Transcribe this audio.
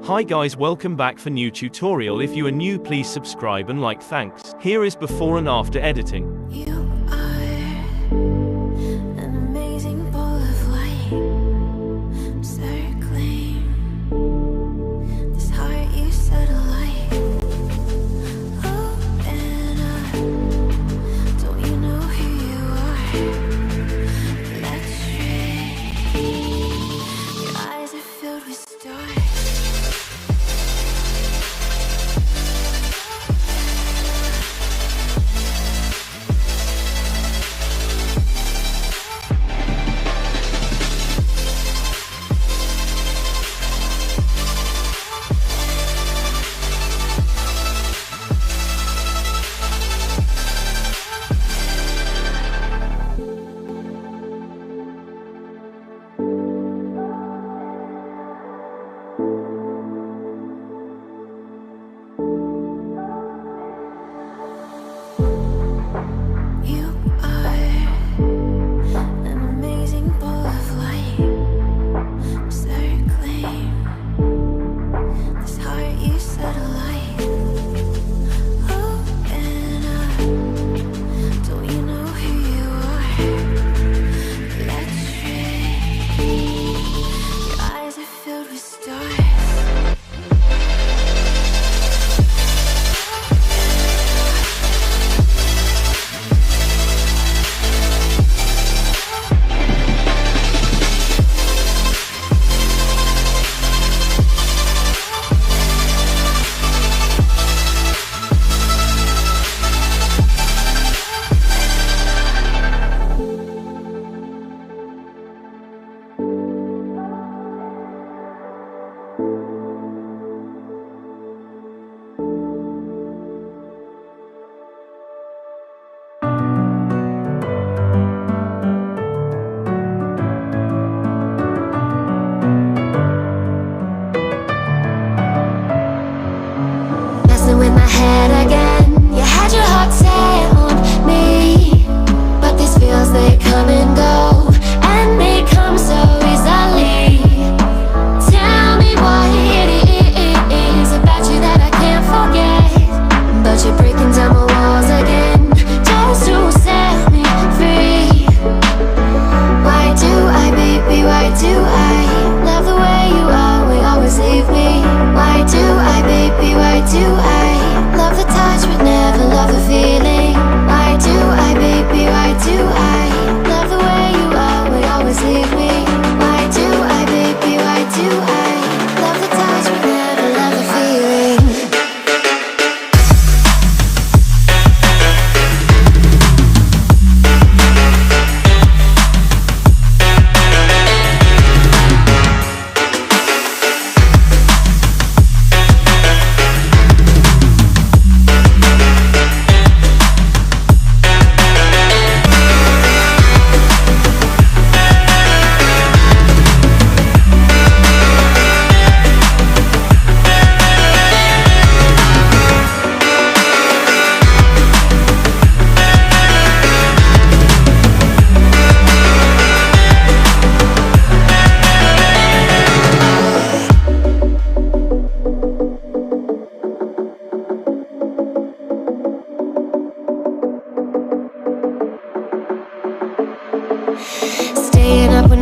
Hi guys, welcome back for new tutorial. If you are new, please subscribe and like. Thanks. Here is before and after editing. You are an amazing ball of light, circling this heart you set alight. Open up, don't you know who you are? Let's stray. Your eyes are filled with stars. With my head again, you had your heart set on me, but these feels, they come and go, and they come so easily. Tell me what it is about you that I can't forget, but you're breaking down my walls again, just to set me free. Why do I, baby, why do I love the way you always leave me? Why do I, baby, why do I love the touch but never love the feeling? Why do I, baby, why do I love the way you always leave me? Why do I, baby, why do I love the touch but never love the feeling? Staying up when